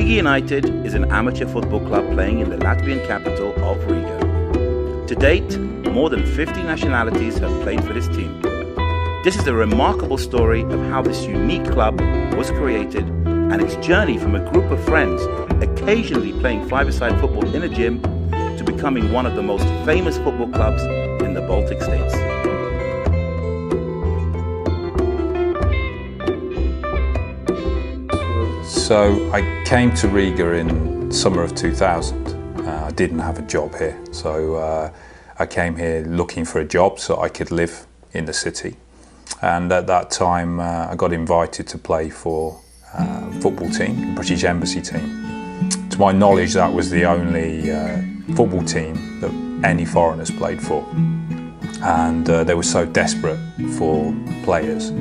Riga United is an amateur football club playing in the Latvian capital of Riga. To date, more than 50 nationalities have played for this team. This is a remarkable story of how this unique club was created and its journey from a group of friends occasionally playing five-a-side football in a gym to becoming one of the most famous football clubs in the Baltic states. So I came to Riga in summer of 2000. I didn't have a job here, so I came here looking for a job so I could live in the city. And at that time I got invited to play for a football team, the British Embassy team. To my knowledge, that was the only football team that any foreigners played for. And they were so desperate for players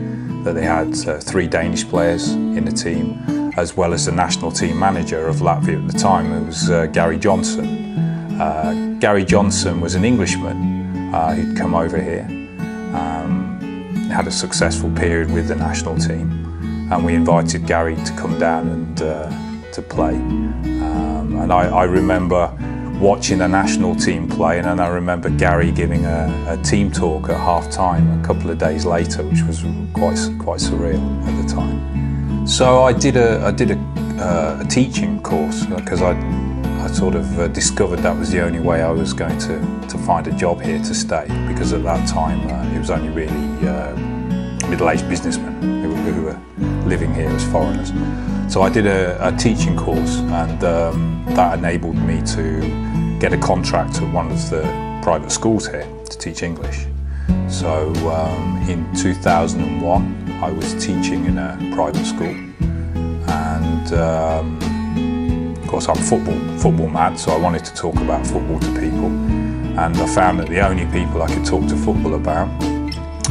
that they had 3 Danish players in the team, as well as the national team manager of Latvia at the time. It was Gary Johnson. Gary Johnson was an Englishman who'd come over here, had a successful period with the national team, and we invited Gary to come down and to play. And I remember watching the national team play, and then I remember Gary giving a team talk at half-time a couple of days later, which was quite surreal at the time. So I did a teaching course because I sort of discovered that was the only way I was going to find a job here to stay, because at that time it was only really middle-aged businessmen who were living here as foreigners. So I did a teaching course, and that enabled me to get a contract at one of the private schools here to teach English. So in 2001 I was teaching in a private school, and of course I'm football mad, so I wanted to talk about football to people, and I found that the only people I could talk to football about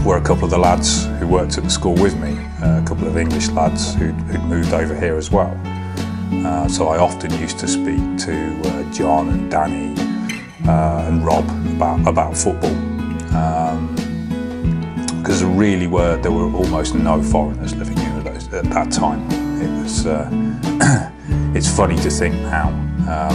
were a couple of the lads who worked at the school with me, a couple of English lads who'd moved over here as well. So I often used to speak to John and Danny and Rob about football, because there were almost no foreigners living here at that time. It was it's funny to think now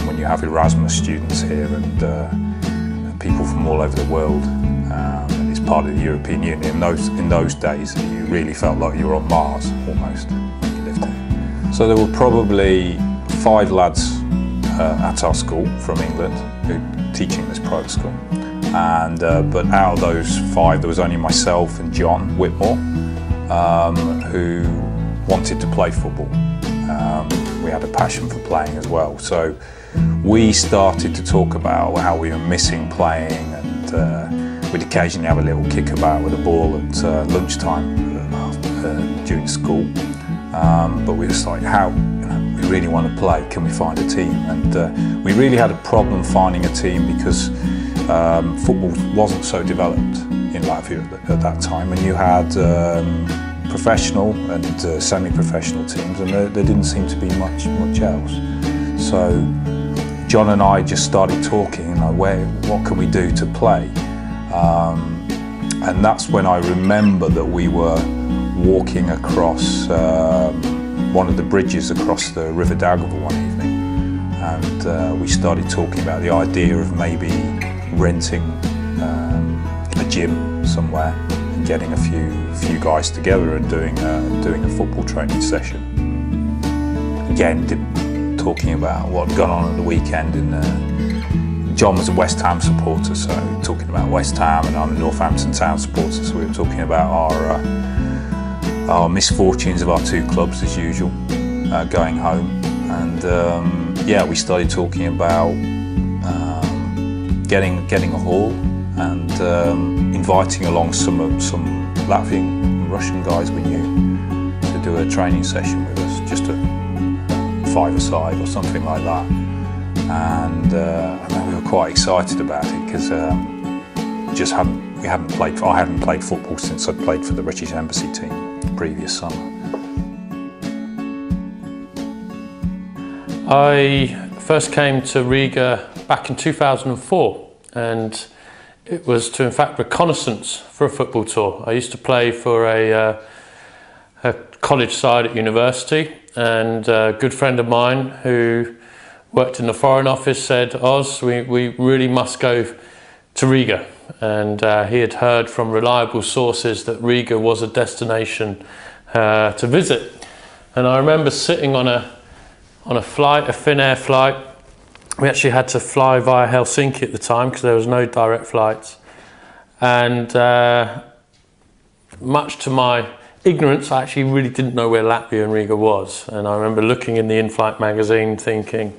when you have Erasmus students here and people from all over the world. And it's part of the European Union. In those days, you really felt like you were on Mars, almost, when you lived here. So there were probably 5 lads at our school from England who were teaching this private school. And but out of those 5, there was only myself and John Whitmore who wanted to play football. We had a passion for playing as well. So we started to talk about how we were missing playing, and we'd occasionally have a little kickabout with a ball at lunchtime during school. But we were just like, we really want to play, can we find a team? And we really had a problem finding a team, because football wasn't so developed in Latvia at that time, and you had professional and semi-professional teams, and there didn't seem to be much else. So John and I just started talking, what can we do to play? And that's when I remember that we were walking across one of the bridges across the River Daugava one evening, and we started talking about the idea of maybe renting a gym somewhere and getting a few guys together and doing a football training session. Again, talking about what had gone on at the weekend. John was a West Ham supporter, so talking about West Ham, and I'm a Northampton Town supporter, so we were talking about our misfortunes of our 2 clubs as usual, going home. And yeah, we started talking about getting a hall and inviting along some Latvian and Russian guys we knew to do a training session with us, just a 5-a-side or something like that. And we were quite excited about it, because I hadn't played football since I'd played for the British Embassy team the previous summer. I first came to Riga back in 2004, and it was to, in fact, reconnaissance for a football tour. I used to play for a college side at university, and a good friend of mine who worked in the Foreign Office said, Oz, we really must go to Riga. And he had heard from reliable sources that Riga was a destination to visit. And I remember sitting on a flight, a Finnair flight. We actually had to fly via Helsinki at the time because there was no direct flights. And much to my ignorance, I actually really didn't know where Latvia and Riga was. And I remember looking in the in-flight magazine thinking,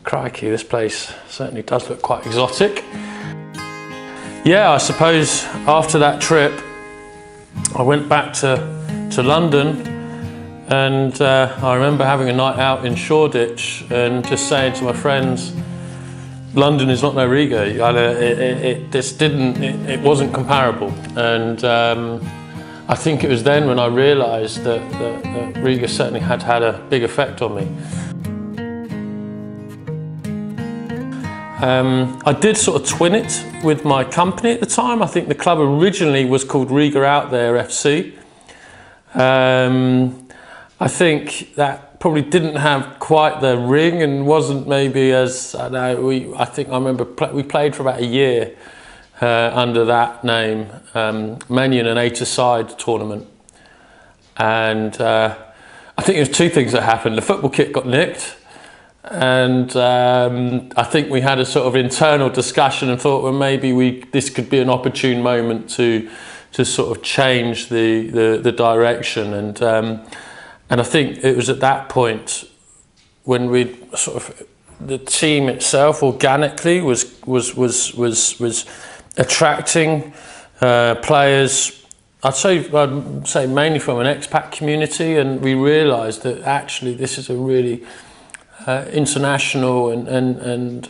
crikey, this place certainly does look quite exotic. Yeah, I suppose after that trip, I went back to London, and I remember having a night out in Shoreditch and just saying to my friends, London is not no Riga. It wasn't comparable. And I think it was then when I realised that Riga certainly had a big effect on me. I did sort of twin it with my company at the time. I think the club originally was called Riga Out There FC. I think that probably didn't have quite the ring and wasn't maybe as, I remember we played for about a year under that name, mainly in an 8-a-side tournament. And I think there's two things that happened. The football kit got nicked. And I think we had a sort of internal discussion and thought, well, maybe this could be an opportune moment to sort of change the direction. And I think it was at that point when we sort of the team itself organically was attracting players. I'd say mainly from an expat community, and we realised that actually this is a really international and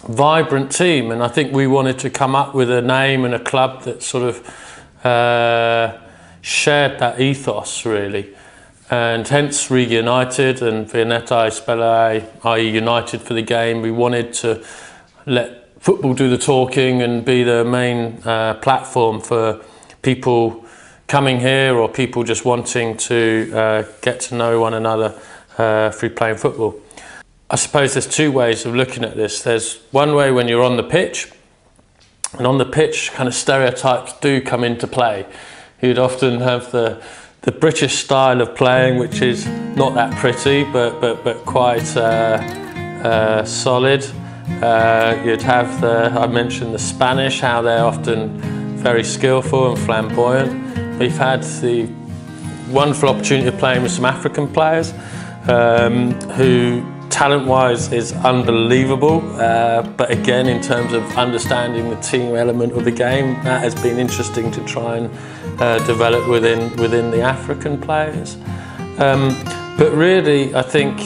vibrant team, and I think we wanted to come up with a name and a club that sort of shared that ethos really, and hence Riga United and Viennetai Spelai, i.e. United for the game. We wanted to let football do the talking and be the main platform for people coming here or people just wanting to get to know one another through playing football. I suppose there's two ways of looking at this. There's one way when you're on the pitch, and on the pitch kind of stereotypes do come into play. You'd often have the British style of playing, which is not that pretty but quite solid. You'd have I mentioned the Spanish, how they're often very skillful and flamboyant. We've had the wonderful opportunity of playing with some African players who talent-wise is unbelievable, but again in terms of understanding the team element of the game, that has been interesting to try and develop within the African players. But really I think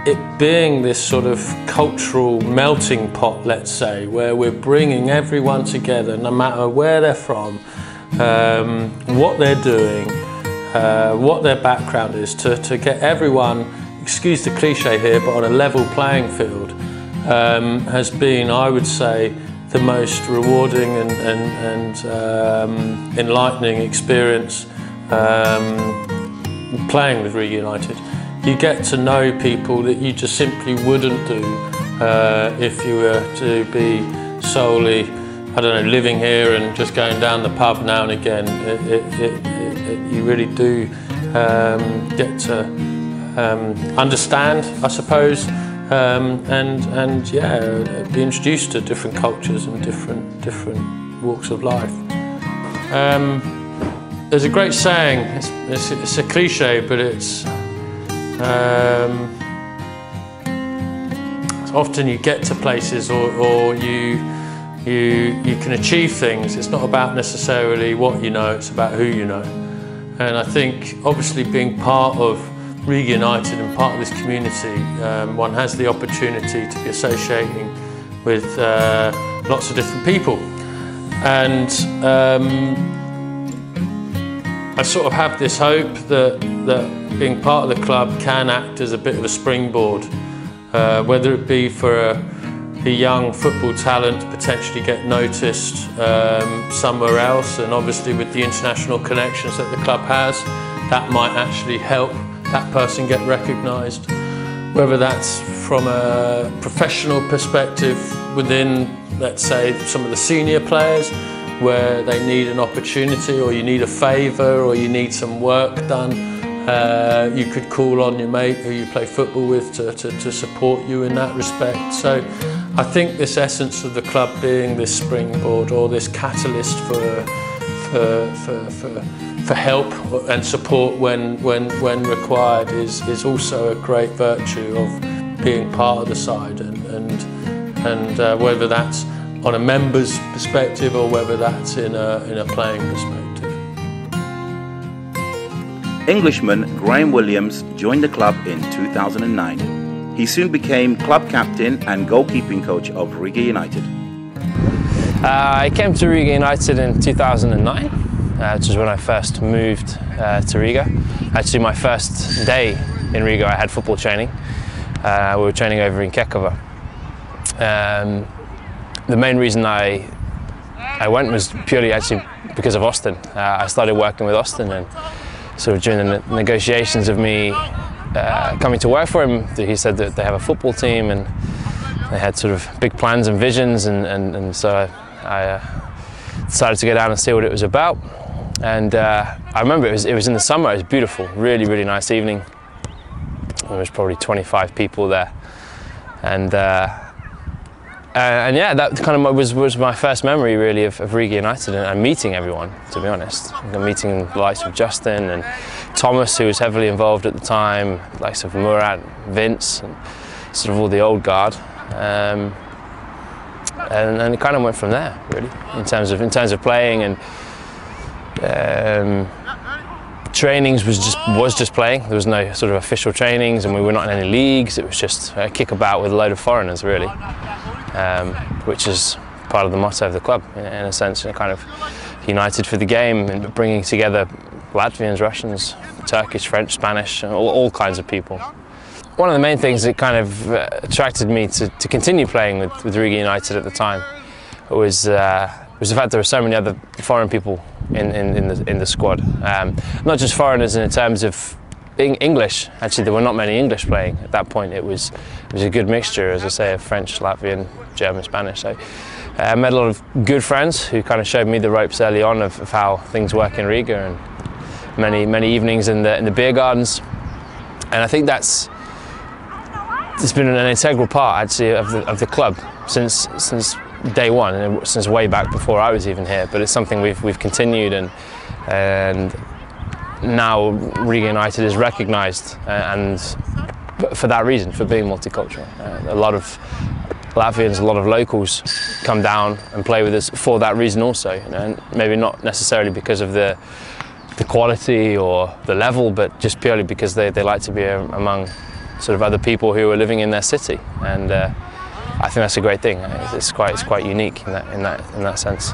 it being this sort of cultural melting pot, let's say, where we're bringing everyone together no matter where they're from, what they're doing, what their background is, to get everyone, excuse the cliche here, but on a level playing field, has been, I would say, the most rewarding and enlightening experience playing with Riga United. You get to know people that you just simply wouldn't do if you were to be solely, I don't know, living here and just going down the pub now and again. You really do get to understand, I suppose, and yeah, be introduced to different cultures and different walks of life. There's a great saying. It's a cliche, but it's often you get to places or you can achieve things. It's not about necessarily what you know, it's about who you know. And I think obviously being part of Riga United and part of this community, one has the opportunity to be associating with lots of different people. And I sort of have this hope that being part of the club can act as a bit of a springboard, whether it be for a young football talent to potentially get noticed somewhere else, and obviously with the international connections that the club has, that might actually help that person get recognised. Whether that's from a professional perspective within, let's say, some of the senior players, where they need an opportunity, or you need a favour, or you need some work done, you could call on your mate who you play football with to support you in that respect. So I think this essence of the club being this springboard or this catalyst for help and support when required is also a great virtue of being part of the side, and whether that's on a member's perspective or whether that's in a playing perspective. Englishman Graham Williams joined the club in 2009. He soon became club captain and goalkeeping coach of Riga United. I came to Riga United in 2009, which is when I first moved to Riga. Actually, my first day in Riga I had football training. We were training over in Kekova. The main reason I went was purely actually because of Austin. I started working with Austin, and sort of during the negotiations of me coming to work for him, he said that they have a football team and they had sort of big plans and visions, and so I decided to go down and see what it was about. And I remember it was in the summer. It was beautiful, really, really nice evening. There was probably 25 people there, and yeah, that kind of was my first memory really of Riga United and meeting everyone, to be honest. Meeting the likes of Justin and Thomas, who was heavily involved at the time, the likes of Murat, Vince, and sort of all the old guard. And it kind of went from there, really, in terms of playing, and trainings was just playing. There was no sort of official trainings, and we were not in any leagues. It was just a kickabout with a load of foreigners, really. Which is part of the motto of the club, in a sense, kind of united for the game, and bringing together Latvians, Russians, Turkish, French, Spanish, all kinds of people. One of the main things that kind of attracted me to continue playing with Riga United at the time was the fact there were so many other foreign people in the squad. Not just foreigners in terms of English. Actually, there were not many English playing at that point. It was a good mixture, as I say, of French, Latvian, German, Spanish. So I met a lot of good friends who kind of showed me the ropes early on of how things work in Riga, and many evenings in the beer gardens. And I think it's been an integral part actually of the club since day one, and since way back before I was even here. But it's something we've continued, and now Riga United is recognised, and for that reason, for being multicultural. A lot of Latvians, a lot of locals come down and play with us for that reason also, and maybe not necessarily because of the quality or the level, but just purely because they like to be among sort of other people who are living in their city, and I think that's a great thing. It's quite unique in that sense.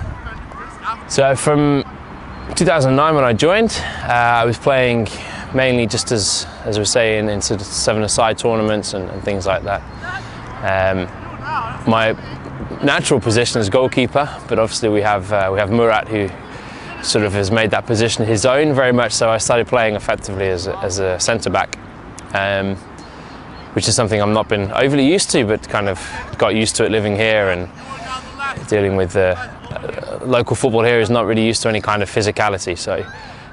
So from 2009 when I joined, I was playing mainly just as we say in sort of 7-a-side tournaments and things like that. My natural position is goalkeeper, but obviously we have Murat, who sort of has made that position his own very much. So I started playing effectively as a centre back, which is something I've not been overly used to, but kind of got used to it living here and dealing with local football here is not really used to any kind of physicality, so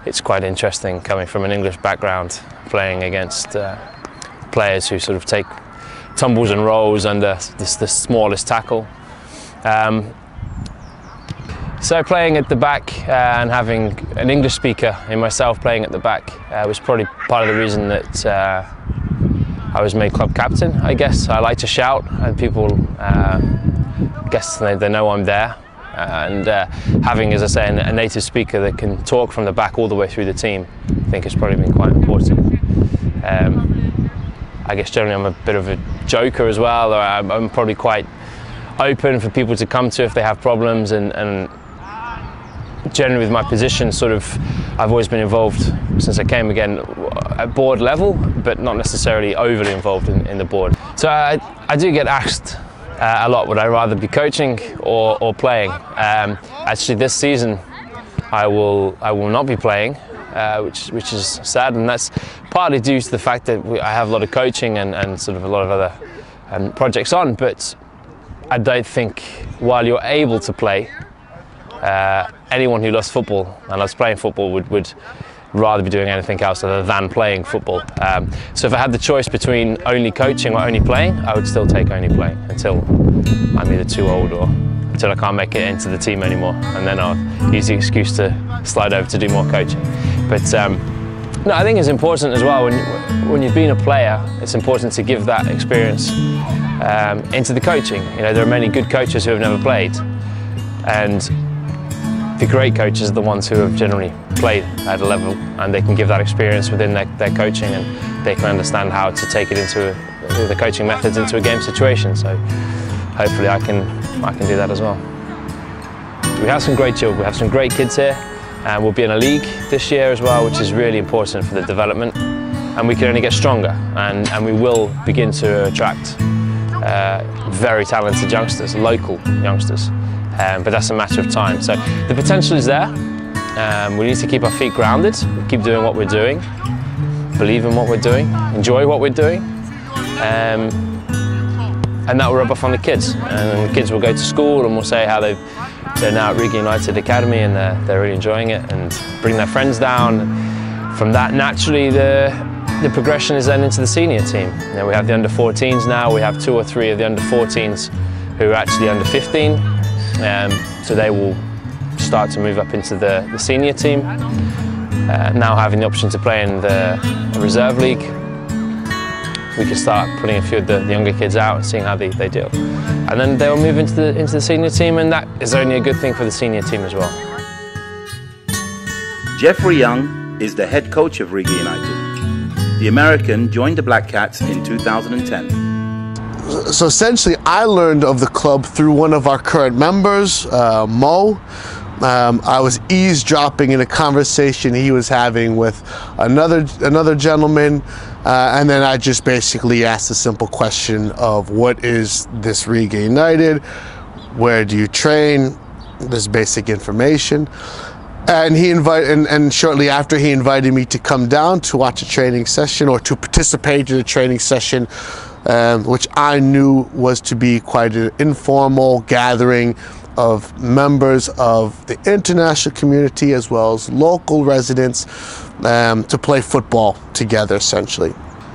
it's quite interesting coming from an English background, playing against players who sort of take tumbles and rolls under the smallest tackle. So playing at the back and having an English speaker in myself playing at the back was probably part of the reason that I was made club captain, I guess. I like to shout, and people guess they know I'm there. And having, as I say, a native speaker that can talk from the back all the way through the team, I think has probably been quite important. I guess generally I'm a bit of a joker as well. I'm probably quite open for people to come to if they have problems, and generally with my position, sort of, I've always been involved since I came again at board level, but not necessarily overly involved in the board. So I do get asked a lot. Would I rather be coaching or playing? Actually, this season I will not be playing, which is sad, and that's partly due to the fact that I have a lot of coaching and sort of a lot of other projects on. But I don't think while you're able to play, anyone who loves football and loves playing football would rather be doing anything else other than playing football. So if I had the choice between only coaching or only playing, I would still take only playing until I'm either too old or until I can't make it into the team anymore, and then I'll use the excuse to slide over to do more coaching. But no, I think it's important as well when you've been a player, it's important to give that experience into the coaching. You know, there are many good coaches who have never played, and the great coaches are the ones who have generally played at a level, and they can give that experience within their coaching, and they can understand how to take it into the coaching methods into a game situation. So hopefully I can do that as well. We have some great children, we have some great kids here, and we'll be in a league this year as well, which is really important for the development, and we can only get stronger, and we will begin to attract very talented youngsters, local youngsters. But that's a matter of time. So the potential is there. We need to keep our feet grounded, keep doing what we're doing, believe in what we're doing, enjoy what we're doing, and that will rub off on the kids. And the kids will go to school and will say how they're now at Riga United Academy and they're really enjoying it, and bring their friends down. From that, naturally, the progression is then into the senior team. You know, we have the under-14s now. We have 2 or 3 of the under-14s who are actually under 15. So they will start to move up into the senior team. Now having the option to play in the reserve league, we can start putting a few of the younger kids out and seeing how they do. And then they will move into the senior team, and that is only a good thing for the senior team as well. Jeffrey Young is the head coach of Riga United. The American joined the Black Cats in 2010. So essentially, I learned of the club through one of our current members, Mo. I was eavesdropping in a conversation he was having with another gentleman, and then I just basically asked a simple question of what is this Riga United, where do you train, this basic information. And and shortly after, he invited me to come down to watch a training session, or to participate in a training session, which I knew was to be quite an informal gathering of members of the international community as well as local residents to play football together, essentially.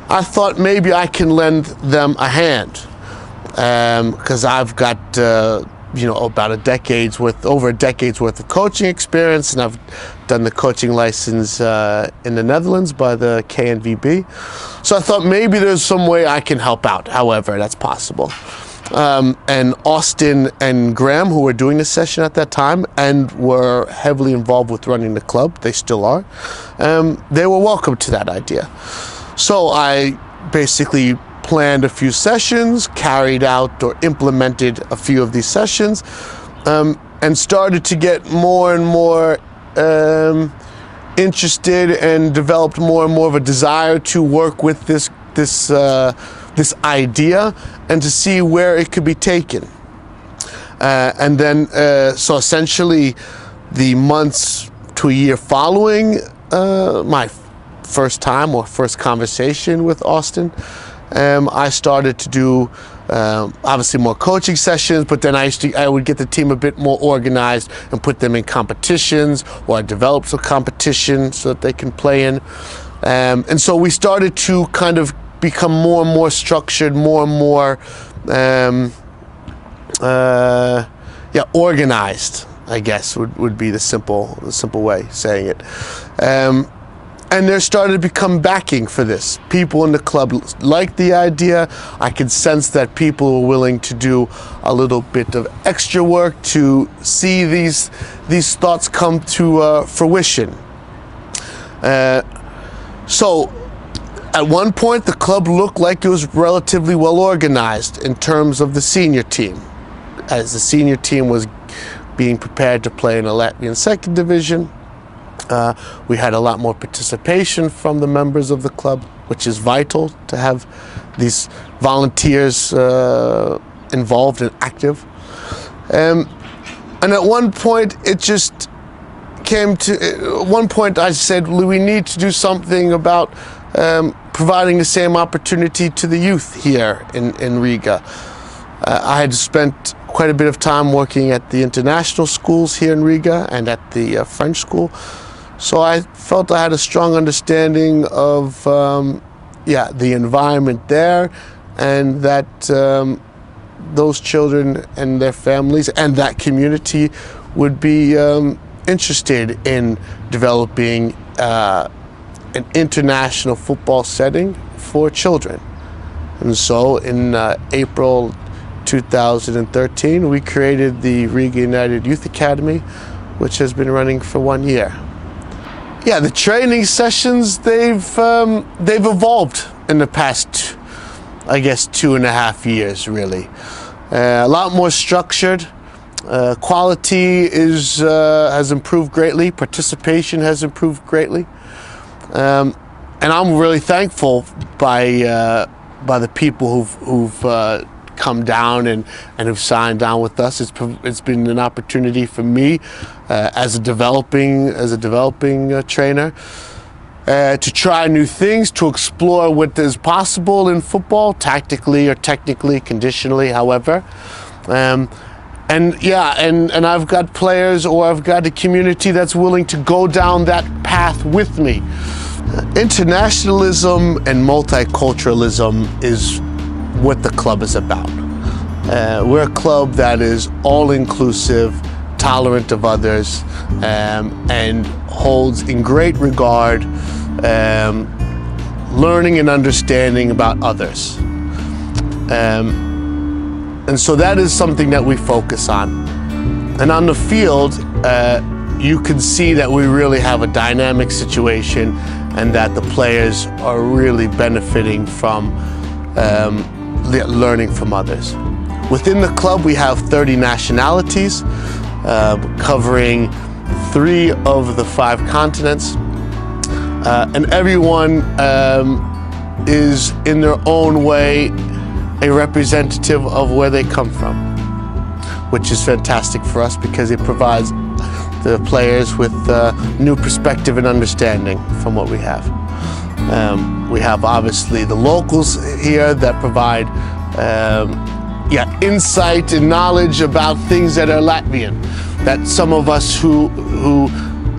I thought maybe I can lend them a hand, because I've got over a decade's worth of coaching experience, and I've done the coaching license in the Netherlands by the KNVB. So I thought maybe there's some way I can help out, however that's possible. And Austin and Graham, who were doing the session at that time and were heavily involved with running the club, they still are, they were welcome to that idea. So I basically planned a few sessions, carried out or implemented a few of these sessions, and started to get more and more interested, and developed more and more of a desire to work with this idea and to see where it could be taken. And then, so essentially, the months to a year following my first conversation with Austin, I started to do obviously more coaching sessions, but then I would get the team a bit more organized and put them in competitions, or I developed some competition so that they can play in. And so we started to kind of become more and more structured, more and more organized, I guess would be the simple way of saying it. And there started to become backing for this. People in the club liked the idea. I could sense that people were willing to do a little bit of extra work to see these thoughts come to fruition. So at one point, the club looked like it was relatively well organized in terms of the senior team, as the senior team was being prepared to play in a Latvian second division. We had a lot more participation from the members of the club, which is vital to have these volunteers involved and active. And at one point, it just came to, at one point I said, we need to do something about providing the same opportunity to the youth here in Riga. I had spent quite a bit of time working at the international schools here in Riga and at the French school. So I felt I had a strong understanding of the environment there, and that those children and their families and that community would be interested in developing an international football setting for children. And so in April 2013, we created the Riga United Youth Academy, which has been running for 1 year. Yeah, the training sessions, they've evolved in the past, I guess, 2.5 years, really. A lot more structured. Quality has improved greatly. Participation has improved greatly. And I'm really thankful by the people who've come down and have signed down with us. It's been an opportunity for me as a developing trainer to try new things, to explore what is possible in football, tactically or technically, conditionally, however. And I've got players, or I've got a community that's willing to go down that path with me. Internationalism and multiculturalism is what the club is about. We're a club that is all-inclusive, tolerant of others, and holds in great regard learning and understanding about others. And so that is something that we focus on. And on the field, you can see that we really have a dynamic situation, and that the players are really benefiting from learning from others. Within the club, we have 30 nationalities, covering 3 of the 5 continents. And everyone is, in their own way, a representative of where they come from, which is fantastic for us because it provides the players with new perspective and understanding from what we have. We have obviously the locals here that provide insight and knowledge about things that are Latvian, that some of us who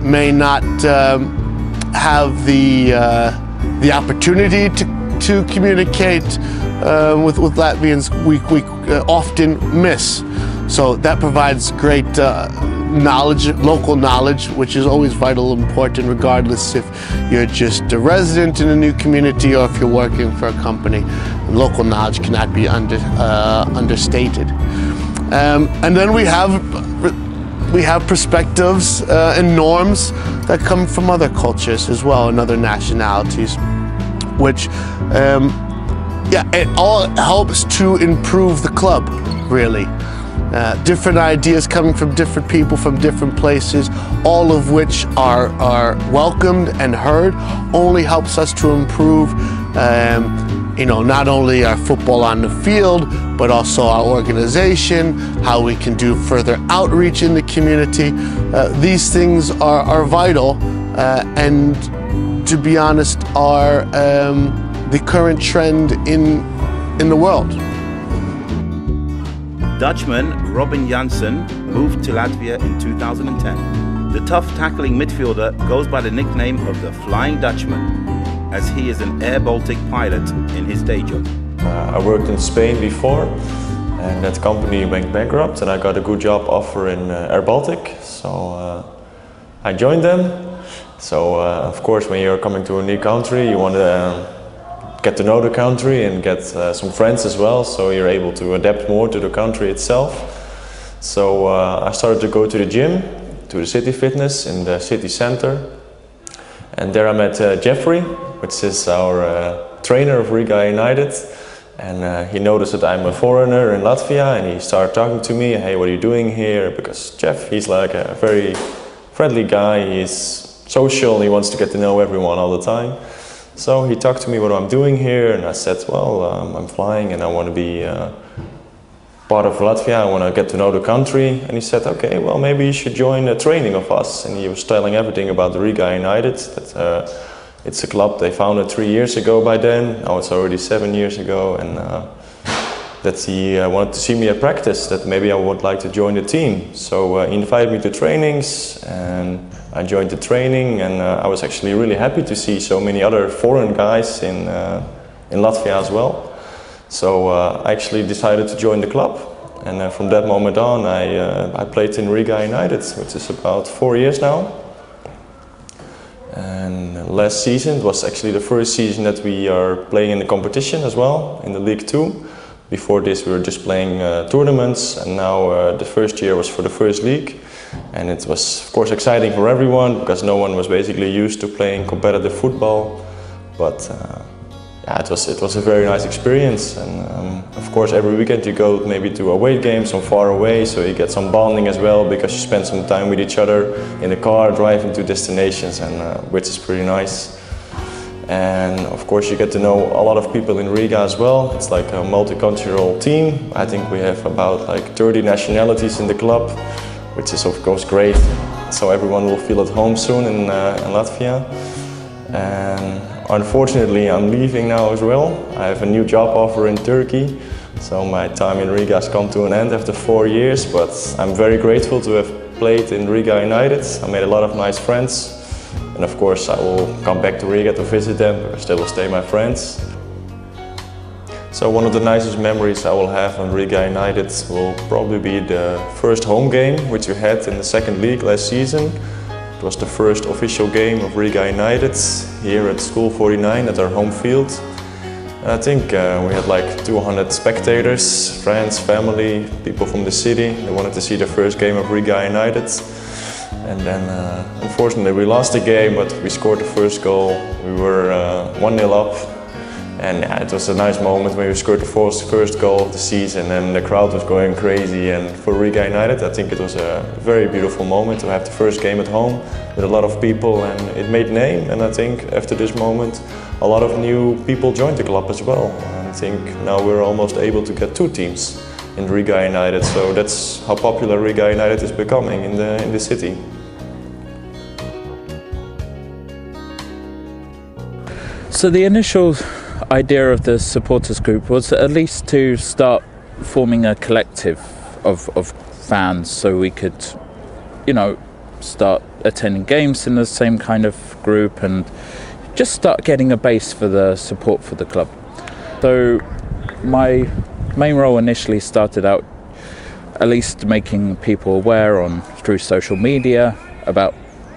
may not have the opportunity to communicate with Latvians, we often miss. So that provides great knowledge, local knowledge, which is always vital and important, regardless if you're just a resident in a new community or if you're working for a company. Local knowledge cannot be understated. And then we have perspectives and norms that come from other cultures as well, and other nationalities, which it all helps to improve the club, really. Different ideas coming from different people from different places, all of which are welcomed and heard, only helps us to improve not only our football on the field, but also our organization, how we can do further outreach in the community. These things are vital and, to be honest, are the current trend in the world. Dutchman Robin Jansen moved to Latvia in 2010. The tough tackling midfielder goes by the nickname of the Flying Dutchman, as he is an Air Baltic pilot in his day job. I worked in Spain before, and that company went bankrupt, and I got a good job offer in Air Baltic, so I joined them. So of course, when you're coming to a new country, you want to get to know the country and get some friends as well, so you're able to adapt more to the country itself. So I started to go to the gym, to the City Fitness in the city center, and there I met Jeffrey, which is our trainer of Riga United, and he noticed that I'm a foreigner in Latvia, and he started talking to me, hey, what are you doing here? Because Jeff, he's like a very friendly guy, he's social, he wants to get to know everyone all the time. So he talked to me what I'm doing here, and I said, well, I'm flying and I want to be part of Latvia, I want to get to know the country. And he said, okay, well, maybe you should join a training of us. And he was telling everything about the Riga United. That it's a club they founded 3 years ago by then. Now it's already 7 years ago. And that he wanted to see me at practice, that maybe I would like to join the team. So he invited me to trainings, and I joined the training, and I was actually really happy to see so many other foreign guys in Latvia as well. So I actually decided to join the club, and from that moment on I played in Riga United, which is about 4 years now. And last season, it was actually the first season that we are playing in the competition as well, in the League 2. Before this we were just playing tournaments, and now the first year was for the first league. And it was of course exciting for everyone, because no one was basically used to playing competitive football. But yeah, it was a very nice experience. And of course every weekend you go maybe to away games from far away, so you get some bonding as well, because you spend some time with each other in the car driving to destinations, and which is pretty nice. And of course you get to know a lot of people in Riga as well. It's like a multicultural team. I think we have about like 30 nationalities in the club, which is of course great. So everyone will feel at home soon in Latvia. And unfortunately I'm leaving now as well. I have a new job offer in Turkey. So my time in Riga has come to an end after 4 years, but I'm very grateful to have played in Riga United. I made a lot of nice friends. And of course I will come back to Riga to visit them, because they will stay my friends. So one of the nicest memories I will have on Riga United will probably be the first home game which we had in the second league last season. It was the first official game of Riga United here at School 49 at our home field. And I think we had like 200 spectators, friends, family, people from the city. They wanted to see the first game of Riga United. And then unfortunately we lost the game, but we scored the first goal. We were 1-0 up, and yeah, it was a nice moment when we scored the first goal of the season, and the crowd was going crazy. And for Riga United, I think it was a very beautiful moment to have the first game at home with a lot of people, and it made name. And I think after this moment a lot of new people joined the club as well. And I think now we're almost able to get 2 teams in Riga United, so that's how popular Riga United is becoming in the city. So the initial idea of the supporters group was at least to start forming a collective of fans, so we could, you know, start attending games in the same kind of group and just start getting a base for the support for the club. So my main role initially started out at least making people aware through social media about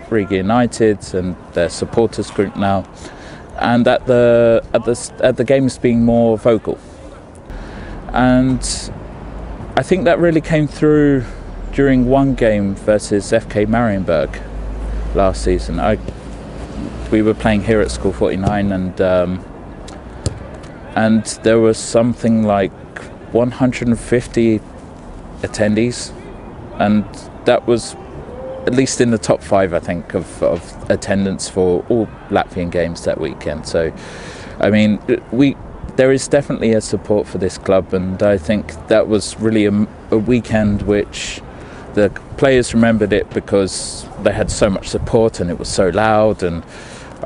Riga United and their supporters group now, and at the games being more vocal. And I think that really came through during one game versus FK Marienburg last season. We were playing here at School 49, and there was something like 150 attendees, and that was at least in the top 5, I think, of attendance for all Latvian games that weekend. So, I mean, there is definitely a support for this club, and I think that was really a weekend which the players remembered it because they had so much support and it was so loud. And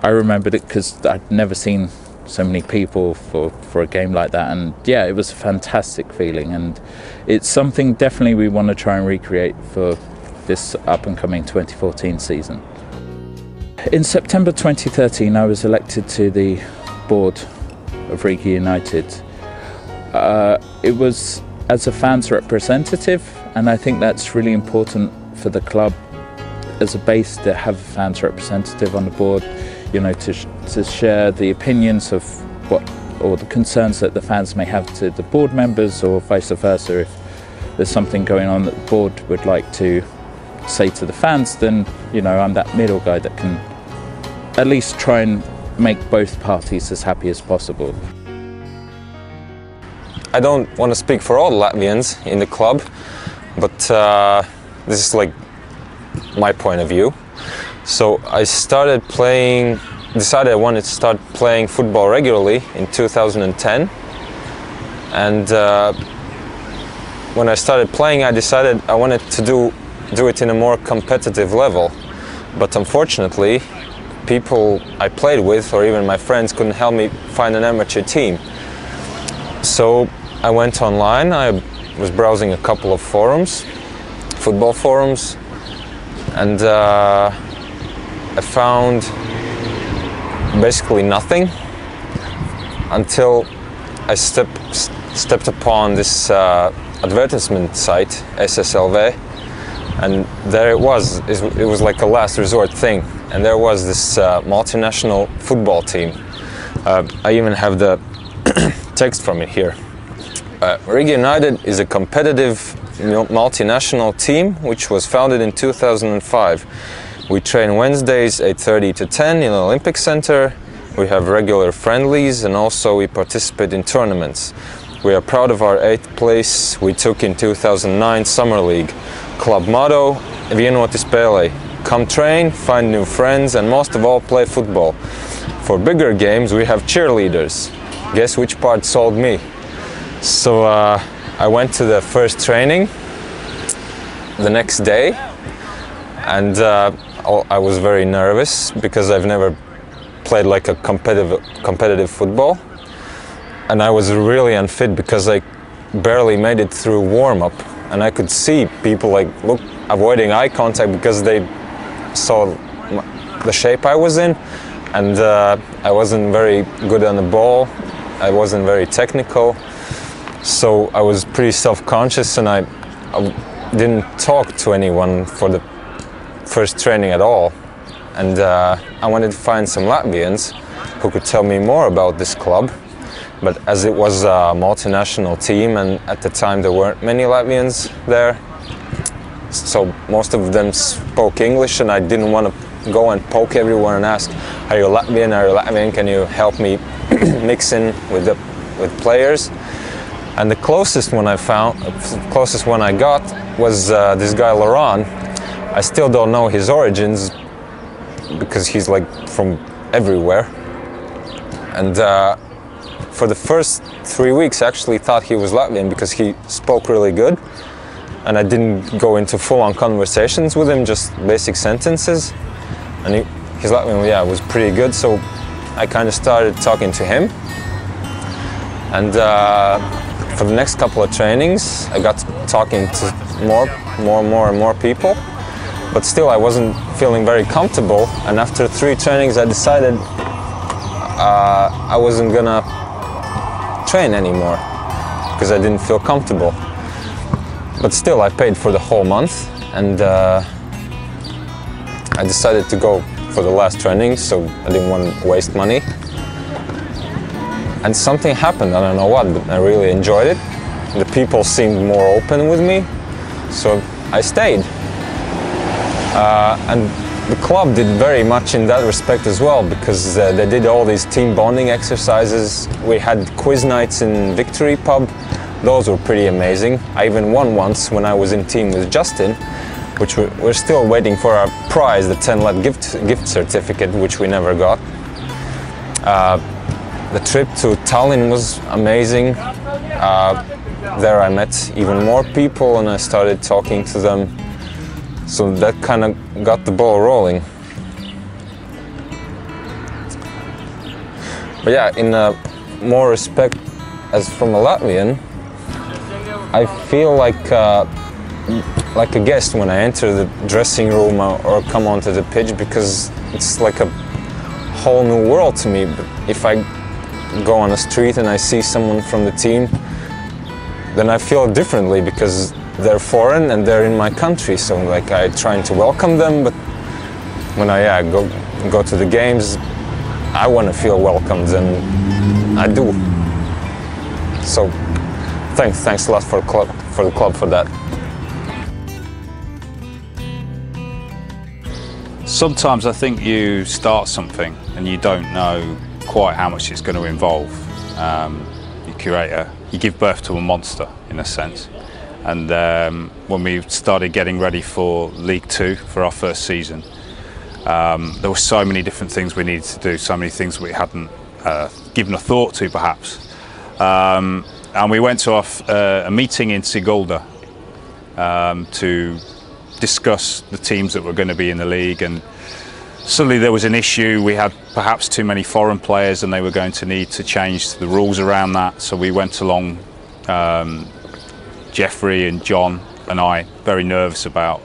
I remembered it because I'd never seen so many people for a game like that, and yeah, it was a fantastic feeling, and it's something definitely we want to try and recreate for this up and coming 2014 season. In September 2013 I was elected to the board of Riga United. It was as a fans representative, and I think that's really important for the club as a base to have a fans representative on the board, you know, to share the opinions of or the concerns that the fans may have to the board members, or vice versa. If there's something going on that the board would like to say to the fans, then, you know, I'm that middle guy that can at least try and make both parties as happy as possible. I don't want to speak for all Latvians in the club, but this is like my point of view. So I decided I wanted to start playing football regularly in 2010, and when I started playing, I decided I wanted to do it in a more competitive level. But unfortunately, people I played with, or even my friends, couldn't help me find an amateur team. So I went online. I was browsing a couple of forums, football forums, and I found basically nothing until I stepped upon this advertisement site, SSLV, and there it was. It was like a last resort thing, and there was this multinational football team. I even have the text from it here. Riga United is a competitive multinational team which was founded in 2005. We train Wednesdays 8:30 to 10 in the Olympic Center. We have regular friendlies and also we participate in tournaments. We are proud of our 8th place we took in 2009 Summer League. Club motto, vienoti spēlē. Come train, find new friends and most of all play football. For bigger games we have cheerleaders. Guess which part sold me? So I went to the first training the next day, and I was very nervous because I've never played like a competitive football, and I was really unfit because I barely made it through warm-up, and I could see people like avoiding eye contact because they saw the shape I was in, and I wasn't very good on the ball. I wasn't very technical. So I was pretty self-conscious, and I didn't talk to anyone for the first training at all. And I wanted to find some Latvians who could tell me more about this club. But as it was a multinational team, and at the time there weren't many Latvians there, so most of them spoke English, and I didn't want to go and poke everyone and ask, "Are you Latvian? Are you Latvian? Can you help me mix in with players?" And the closest one I got was this guy Laurent. I still don't know his origins because he's like from everywhere. And for the first 3 weeks I actually thought he was Latvian because he spoke really good. And I didn't go into full-on conversations with him, just basic sentences. And his Latvian, yeah, was pretty good, so I kind of started talking to him. And for the next couple of trainings, I got talking to more people, but still I wasn't feeling very comfortable. And after 3 trainings, I decided I wasn't gonna train anymore because I didn't feel comfortable. But still, I paid for the whole month, and I decided to go for the last training, so I didn't want to waste money. And something happened, I don't know what, but I really enjoyed it. The people seemed more open with me, so I stayed. And the club did very much in that respect as well, because they did all these team bonding exercises. We had quiz nights in Victory Pub. Those were pretty amazing. I even won once when I was in team with Justin, which we're still waiting for our prize, the 10 lat gift certificate, which we never got. The trip to Tallinn was amazing. There I met even more people and I started talking to them. So that kind of got the ball rolling. But yeah, in more respect, as from a Latvian, I feel like a guest when I enter the dressing room or come onto the pitch, because it's like a whole new world to me. But if I go on the street and I see someone from the team, then I feel differently because they're foreign and they're in my country. So like I trying to welcome them, but when I go to the games, I want to feel welcomed, and I do. So thanks a lot for the club for that. Sometimes I think you start something and you don't know quite how much it's going to involve. You curate you give birth to a monster in a sense. And when we started getting ready for League Two for our first season, there were so many different things we needed to do, so many things we hadn't given a thought to perhaps. And and we went to a meeting in Sigulda to discuss the teams that were going to be in the league, and suddenly there was an issue. We had perhaps too many foreign players and they were going to need to change the rules around that. So we went along, Jeffrey and John and I, very nervous about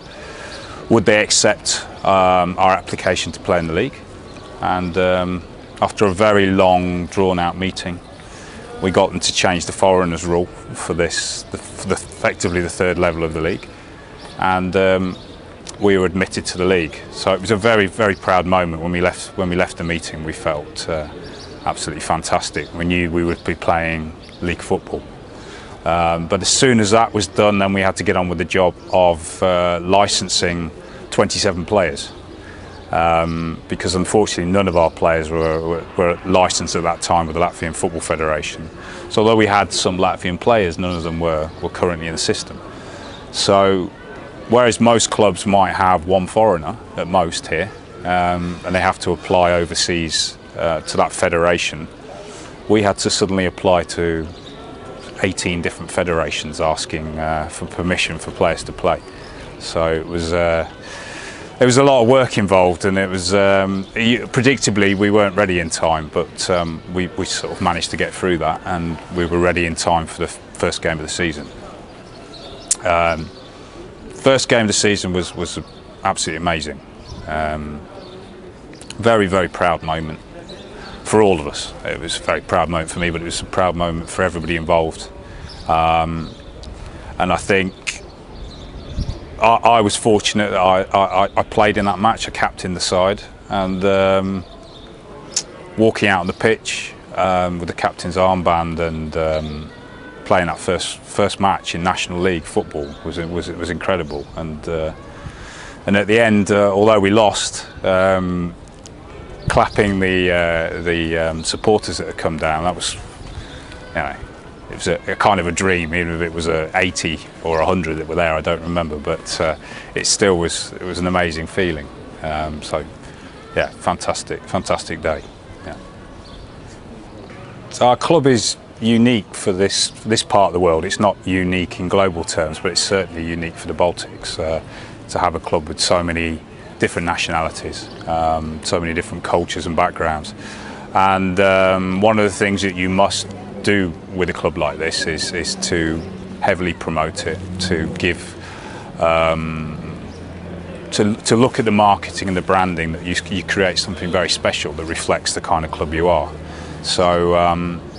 would they accept our application to play in the league. And after a very long, drawn-out meeting, we got them to change the foreigners rule for this, effectively the third level of the league. And we were admitted to the league. So it was a very, very proud moment when we left the meeting. We felt absolutely fantastic. We knew we would be playing league football. But as soon as that was done, then we had to get on with the job of licensing 27 players. Because unfortunately none of our players were licensed at that time with the Latvian Football Federation. So although we had some Latvian players, none of them were currently in the system. So whereas most clubs might have one foreigner at most here, and they have to apply overseas to that federation, we had to suddenly apply to 18 different federations asking for permission for players to play. So it was a lot of work involved, and it was predictably we weren't ready in time, but we sort of managed to get through that, and we were ready in time for the first game of the season. First game of the season was absolutely amazing. Very, very proud moment for all of us. It was a very proud moment for me, but it was a proud moment for everybody involved. And I think I was fortunate that I played in that match. I captained the side, and walking out on the pitch with the captain's armband and playing that first match in National League football was incredible. And at the end, although we lost, clapping the supporters that had come down, that was, it was a kind of a dream. Even if it was 80 or 100 that were there, I don't remember, but it still was. It was an amazing feeling. So, yeah, fantastic day. Yeah. So our club is unique for this part of the world. It's not unique in global terms, but it's certainly unique for the Baltics to have a club with so many different nationalities, so many different cultures and backgrounds. And one of the things that you must do with a club like this is to heavily promote it, to give, to look at the marketing and the branding, that you create something very special that reflects the kind of club you are. So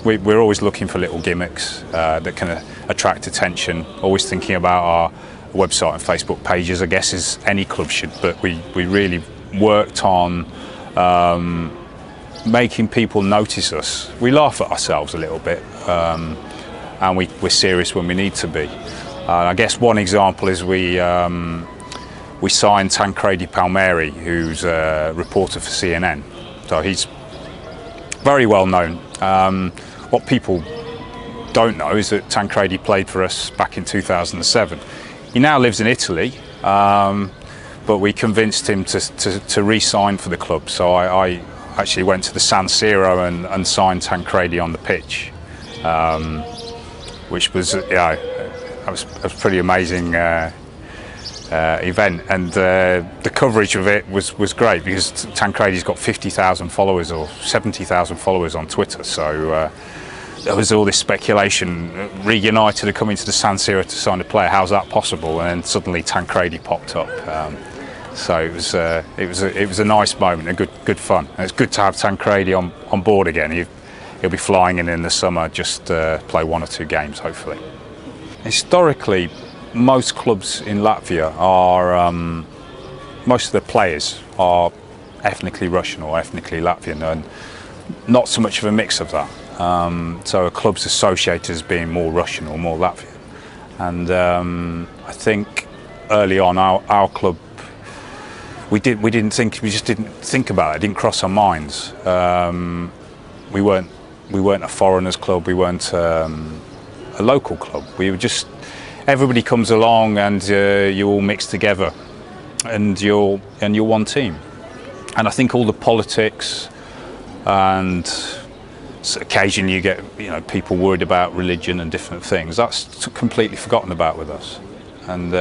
we're always looking for little gimmicks that can attract attention, always thinking about our website and Facebook pages, I guess, as any club should, but we really worked on making people notice us. We laugh at ourselves a little bit, and we're serious when we need to be. I guess one example is we signed Tancredi Palmieri, who's a reporter for CNN. So he's very well known. What people don't know is that Tancredi played for us back in 2007. He now lives in Italy, but we convinced him to re-sign for the club. So I actually went to the San Siro and signed Tancredi on the pitch, which was that was a pretty amazing event, and the coverage of it was great, because Tancredi's got 50,000 followers or 70,000 followers on Twitter. So there was all this speculation. Riga United are coming to the San Siro to sign a player. How's that possible? And then suddenly Tancredi popped up. So it was a nice moment, and good fun. And it's good to have Tancredi on board again. He'll be flying in the summer, just play 1 or 2 games hopefully. Historically, most clubs in Latvia are, most of the players are ethnically Russian or ethnically Latvian, and not so much of a mix of that. So a club's associated as being more Russian or more Latvian. And I think early on our club, we just didn't think about it. It didn't cross our minds. We weren't a foreigners club. We weren't a local club. We were just, everybody comes along and you all mix together, and you're one team. And I think all the politics and So occasionally you get people worried about religion and different things. That's completely forgotten about with us, and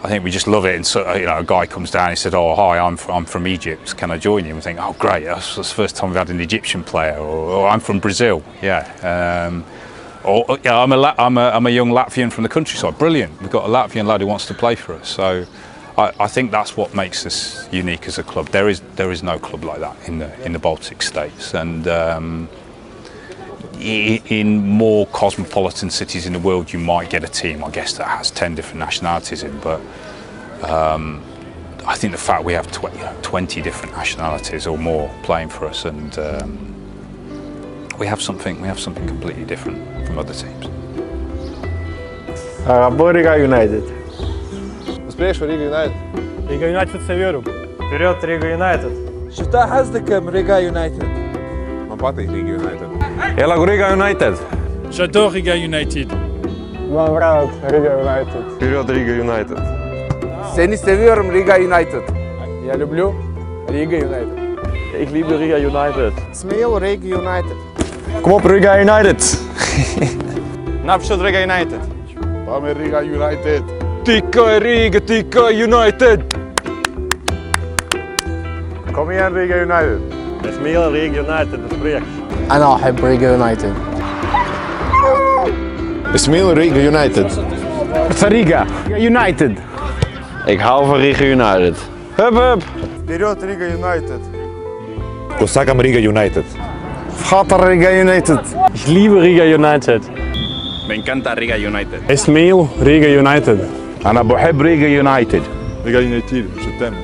I think we just love it. And so, a guy comes down, he said, "Oh, hi, I'm from Egypt. Can I join you?" And we think, "Oh, great! That's the first time we've had an Egyptian player." Or "I'm from Brazil. Yeah." I'm a young Latvian from the countryside. Brilliant! We've got a Latvian lad who wants to play for us. So I think that's what makes us unique as a club. There is no club like that in the Baltic states, and in more cosmopolitan cities in the world, you might get a team, I guess, that has 10 different nationalities in. But I think the fact we have 20 different nationalities or more playing for us, and we have something completely different from other teams. Riga United. Uspriješ Riga United. Riga United se vjeru. Вперед Riga United. Šta hazdakam Riga United? Man patīk Riga United. Elagu Riga United. J'adore Riga United. Man brāl Riga United. Вперед Riga United. Seni seviyorum Riga United. Я люблю Riga United. Ik liebe Riga United. Смею Riga United. Kom op Riga United. Napšod Riga United. Πάμε Riga United. Tikai Riga, tikai United. Kom igen Riga United. Smil Riga United, dat spreekt. أنا أحب Riga United. Smil Riga United. Riga United. Ik hou van Riga United. Hup hup. Вперед Riga United. Osaka Riga United. Gaat Riga United. Ik liebe Riga United. Me encanta Riga United. Smil Riga United. أنا بحب Riga United. Riga United, je t'aime.